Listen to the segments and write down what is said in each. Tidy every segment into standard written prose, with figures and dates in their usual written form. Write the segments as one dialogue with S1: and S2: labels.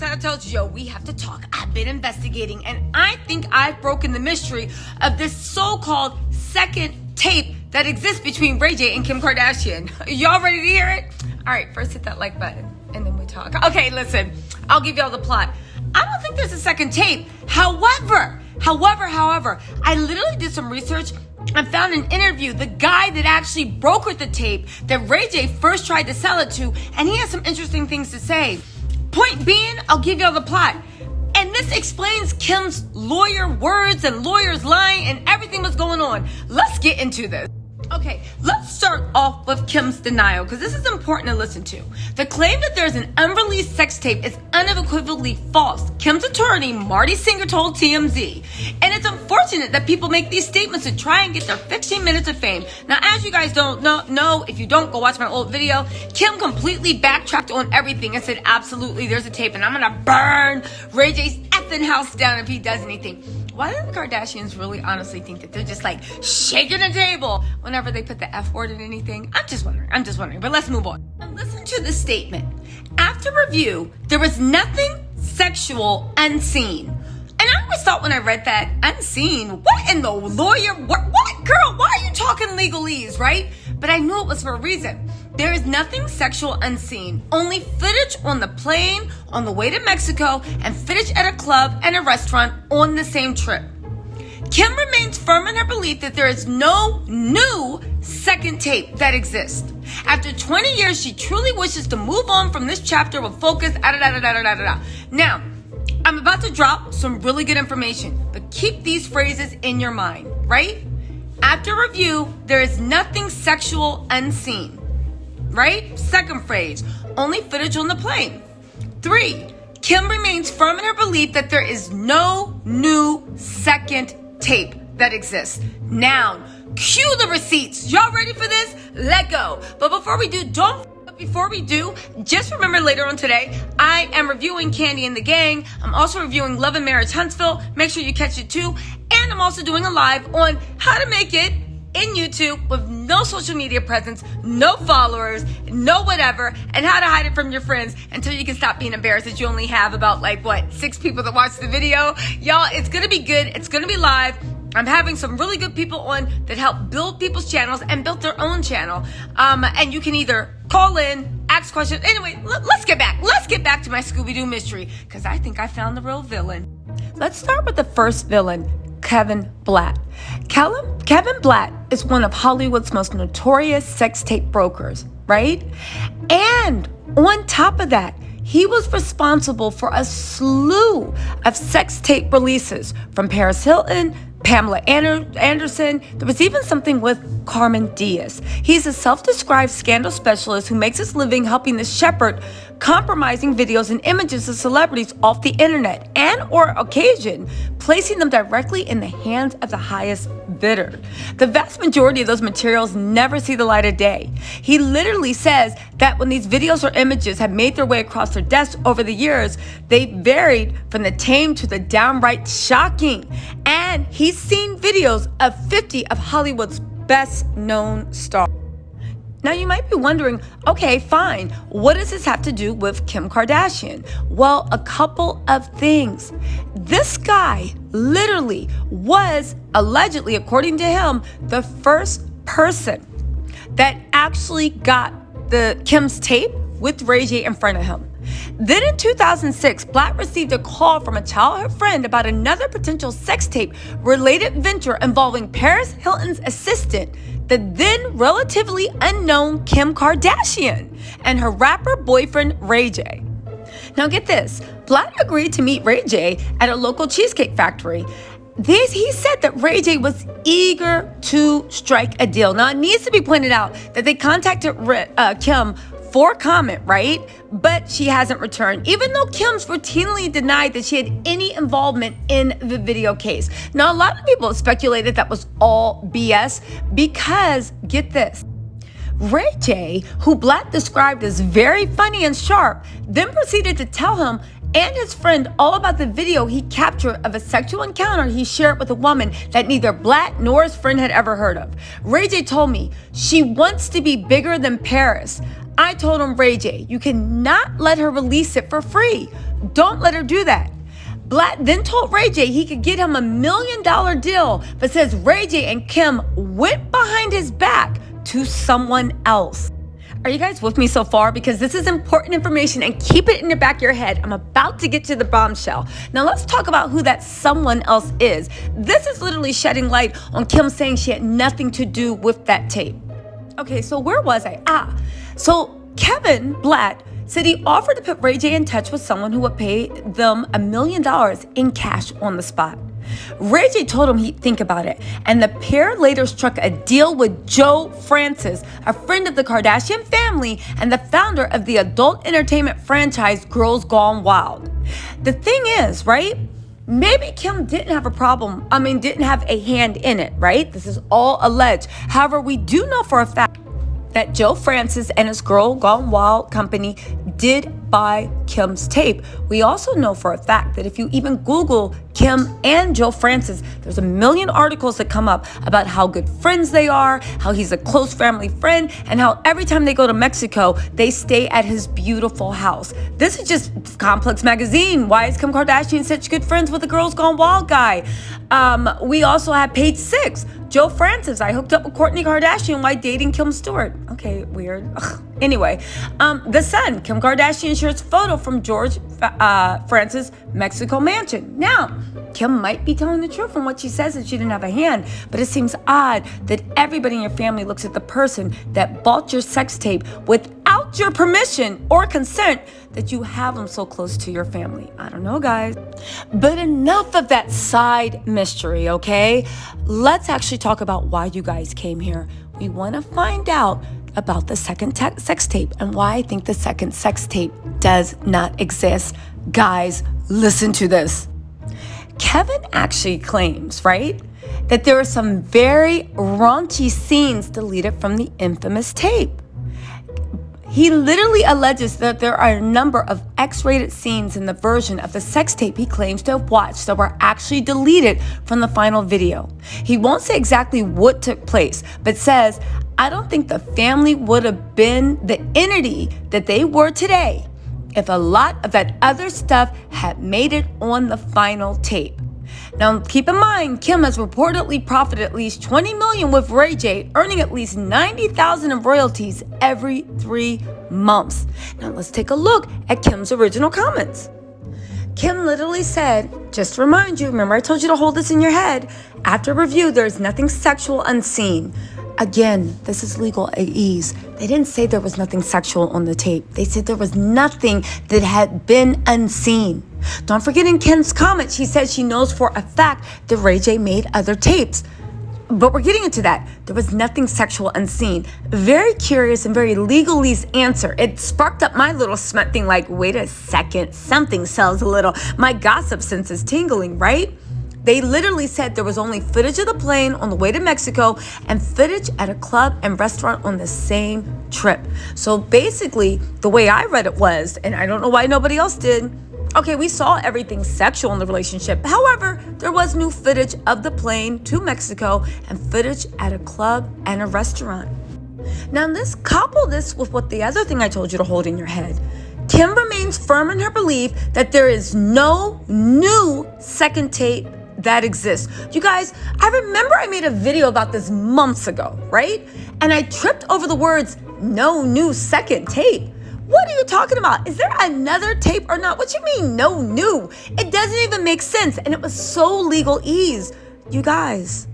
S1: I told you, yo, we have to talk. I've been investigating, and I think I've broken the mystery of this so-called second tape that exists between Ray J and Kim Kardashian. Y'all ready to hear it? All right, first hit that like button, and then we talk. Okay, listen, I'll give y'all the plot. I don't think there's a second tape. However, I literally did some research and found an interview, the guy that actually brokered the tape that Ray J first tried to sell it to, and he has some interesting things to say. Point being, I'll give y'all the plot. And this explains Kim's lawyer words and lawyers lying and everything that's going on. Let's get into this. Okay, let's start off with Kim's denial, because this is important to listen to. The claim that there's an unreleased sex tape is unequivocally false. Kim's attorney, Marty Singer, told TMZ. And it's unfortunate that people make these statements to try and get their 15 minutes of fame. Now, as you guys don't know, if you don't, go watch my old video. Kim completely backtracked on everything and said, absolutely, there's a tape, and I'm gonna burn Ray J's effing house down if he does anything. Why do the Kardashians really honestly think that they're just like shaking the table whenever they put the F word in anything? I'm just wondering, but let's move on. Now listen to the statement. After review, there was nothing sexual unseen. And I always thought when I read that, unseen, what in the lawyer, what girl, why are you talking legalese, right? But I knew it was for a reason. There is nothing sexual unseen, only footage on the plane, on the way to Mexico, and footage at a club and a restaurant on the same trip. Kim remains firm in her belief that there is no new second tape that exists. After 20 years, she truly wishes to move on from this chapter with focus, Now, I'm about to drop some really good information, but keep these phrases in your mind, right? After review, there is nothing sexual unseen. Right? Second phrase, only footage on the plane. 3, Kim remains firm in her belief that there is no new second tape that exists. Noun, cue the receipts. Y'all ready for this? Let go. But before we do, just remember later on today, I am reviewing Candy and the Gang. I'm also reviewing Love and Marriage Huntsville. Make sure you catch it too. And I'm also doing a live on how to make it in YouTube with no social media presence, no followers, no whatever, and how to hide it from your friends until you can stop being embarrassed that you only have about 6 people that watch the video. Y'all, it's gonna be good. It's gonna be live. I'm having some really good people on that help build people's channels and build their own channel. And you can either call in, ask questions. Anyway, let's get back. Let's get back to my Scooby-Doo mystery, because I think I found the real villain. Let's start with the first villain, Kevin Blatt. Kevin Blatt is one of Hollywood's most notorious sex tape brokers, right? And on top of that, he was responsible for a slew of sex tape releases from Paris Hilton, Pamela Anderson. There was even something with Carmen Diaz. He's a self-described scandal specialist who makes his living helping the shepherd compromising videos and images of celebrities off the internet and or occasion placing them directly in the hands of the highest bidder. The vast majority of those materials never see the light of day. He literally says that when these videos or images have made their way across their desks over the years, they varied from the tame to the downright shocking. And he's seen videos of 50 of Hollywood's best known stars. Now you might be wondering, okay, fine, what does this have to do with Kim Kardashian? Well, a couple of things. This guy literally was, allegedly, according to him, the first person that actually got the Kim's tape with Ray J in front of him. Then in 2006, Blatt received a call from a childhood friend about another potential sex tape related venture involving Paris Hilton's assistant, the then relatively unknown Kim Kardashian, and her rapper boyfriend Ray J. Now get this, Blatt agreed to meet Ray J at a local cheesecake factory. He said that Ray J was eager to strike a deal. Now it needs to be pointed out that they contacted Kim for comment, right? But she hasn't returned, even though Kim's routinely denied that she had any involvement in the video case. Now, a lot of people speculated that was all BS because, get this, Ray J, who Blatt described as very funny and sharp, then proceeded to tell him and his friend all about the video he captured of a sexual encounter he shared with a woman that neither Blatt nor his friend had ever heard of. Ray J told me, "She wants to be bigger than Paris." I told him, "Ray J, you cannot let her release it for free. Don't let her do that. Blatt then told Ray J he could get him $1 million deal, but says Ray J and Kim went behind his back to someone else. Are you guys with me so far? Because this is important information, and keep it in the back of your head. I'm about to get to the bombshell. Now let's talk about who that someone else is. This is literally shedding light on Kim saying she had nothing to do with that tape. Okay, so where was I? So Kevin Blatt said he offered to put Ray J in touch with someone who would pay them $1 million in cash on the spot. Ray J told him he'd think about it, and the pair later struck a deal with Joe Francis, a friend of the Kardashian family and the founder of the adult entertainment franchise Girls Gone Wild. The thing is, right? Maybe Kim didn't have a hand in it, right? This is all alleged. However, we do know for a fact that Joe Francis and his Girl Gone Wild company did buy Kim's tape. We also know for a fact that if you even Google Kim and Joe Francis, there's a million articles that come up about how good friends they are, how he's a close family friend, and how every time they go to Mexico, they stay at his beautiful house. This is just Complex Magazine. Why is Kim Kardashian such good friends with the Girls Gone Wild guy? We also have page 6. Joe Francis, I hooked up with Kourtney Kardashian while dating Kim Stewart. Okay, weird. Anyway, The Sun, Kim Kardashian shares photo from George Francis' Mexico mansion. Now, Kim might be telling the truth from what she says that she didn't have a hand, but it seems odd that everybody in your family looks at the person that bought your sex tape without your permission or consent, that you have them so close to your family. I don't know, guys. But enough of that side mystery, okay? Let's actually talk about why you guys came here. We want to find out about the second sex tape and why I think the second sex tape does not exist. Guys, listen to this. Kevin actually claims, right, that there are some very raunchy scenes deleted from the infamous tape. He literally alleges that there are a number of X-rated scenes in the version of the sex tape he claims to have watched that were actually deleted from the final video. He won't say exactly what took place, but says, I don't think the family would have been the entity that they were today if a lot of that other stuff had made it on the final tape. Now, keep in mind, Kim has reportedly profited at least $20 million with Ray J, earning at least $90,000 in royalties every 3 months. Now, let's take a look at Kim's original comments. Kim literally said, just to remind you, remember I told you to hold this in your head, after review, there is nothing sexual unseen. Again, this is legal AEs. They didn't say there was nothing sexual on the tape. They said there was nothing that had been unseen. Don't forget in Kim's comments, she said she knows for a fact that Ray J made other tapes. But we're getting into that. There was nothing sexual unseen. Very curious and very legalese answer. It sparked up my little smut thing like, wait a second, something sells a little. My gossip sense is tingling, right? They literally said there was only footage of the plane on the way to Mexico and footage at a club and restaurant on the same trip. So basically, the way I read it was, and I don't know why nobody else did, okay, we saw everything sexual in the relationship. However, there was new footage of the plane to Mexico and footage at a club and a restaurant. Now, couple this with what the other thing I told you to hold in your head. Kim remains firm in her belief that there is no new second tape that exists. You guys, I remember I made a video about this months ago, right? And I tripped over the words, no new second tape. What are you talking about? Is there another tape or not? What you mean, no new? It doesn't even make sense. And it was so legalese. You guys,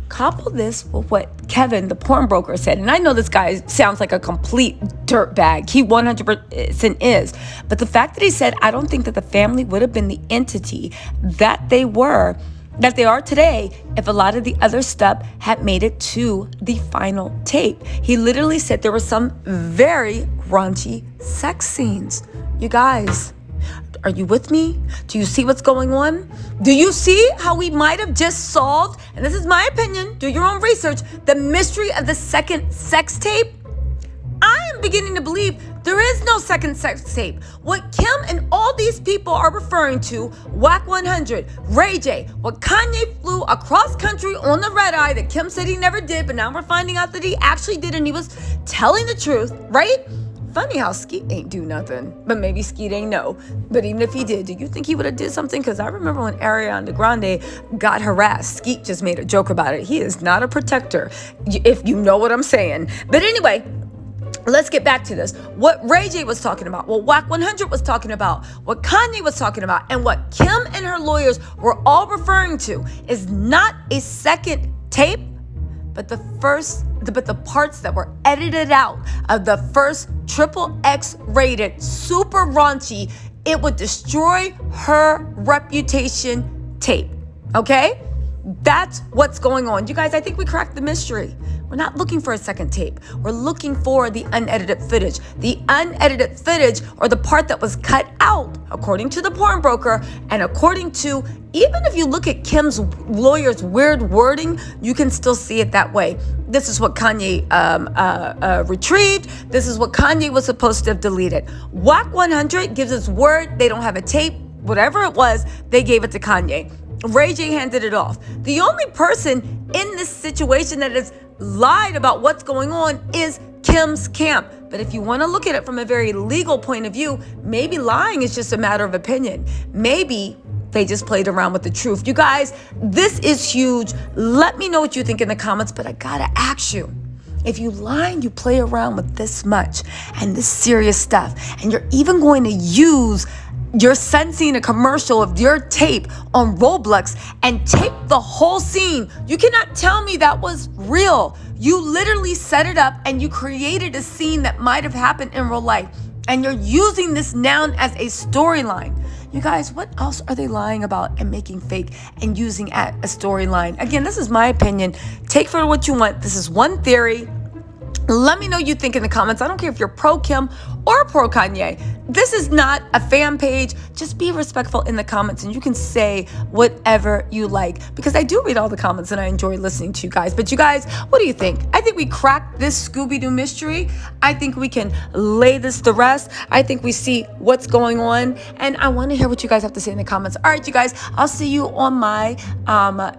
S1: couple this with what Kevin, the porn broker, said. And I know this guy sounds like a complete dirtbag. He 100% is. But the fact that he said, I don't think that the family would have been the entity that they are today if a lot of the other stuff had made it to the final tape. He literally said there were some very raunchy sex scenes. You guys, are you with me? Do you see what's going on? Do you see how we might have just solved, and this is my opinion, do your own research, the mystery of the second sex tape? I am beginning to believe there is no second sex tape. What Kim and all these people are referring to, Wack 100, Ray J, what Kanye flew across country on the red eye that Kim said he never did, but now we're finding out that he actually did and he was telling the truth, right? Funny how Skeet ain't do nothing, but maybe Skeet ain't know. But even if he did, do you think he would have did something? Because I remember when Ariana Grande got harassed, Skeet just made a joke about it. He is not a protector, if you know what I'm saying. But anyway, let's get back to this. What Ray J was talking about, what Wack 100 was talking about, what Kanye was talking about, and what Kim and her lawyers were all referring to is not a second tape, but the parts that were edited out of the first XXX rated super raunchy, it would destroy her reputation tape. Okay? That's what's going on. You guys, I think we cracked the mystery. We're not looking for a second tape. We're looking for the unedited footage. The unedited footage, or the part that was cut out, according to the porn broker, and according to, even if you look at Kim's lawyer's weird wording, you can still see it that way. This is what Kanye retrieved. This is what Kanye was supposed to have deleted. Wack 100 gives its word. They don't have a tape. Whatever it was, they gave it to Kanye. Ray J handed it off. The only person in this situation that has lied about what's going on is Kim's camp. But if you want to look at it from a very legal point of view, maybe lying is just a matter of opinion. Maybe they just played around with the truth. You guys, this is huge. Let me know what you think in the comments, but I gotta ask you, if you lie and you play around with this much and this serious stuff, and you're even going to use you're sensing a commercial of your tape on Roblox and tape the whole scene, you cannot tell me that was real. You literally set it up and you created a scene that might have happened in real life. And you're using this noun as a storyline. You guys, what else are they lying about and making fake and using at a storyline? Again, this is my opinion. Take for what you want. This is one theory. Let me know what you think in the comments. I don't care if you're pro Kim or pro Kanye. This is not a fan page. Just be respectful in the comments and you can say whatever you like, because I do read all the comments and I enjoy listening to you guys. But you guys, what do you think? I think we cracked this Scooby-Doo mystery. I think we can lay this to rest. I think we see what's going on, and I want to hear what you guys have to say in the comments. All right, you guys, I'll see you on my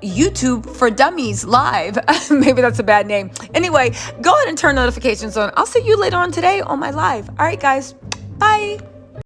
S1: YouTube for Dummies live. Maybe that's a bad name. Anyway, go ahead and turn notifications on. I'll see you later on today on my live. All right, guys. Bye.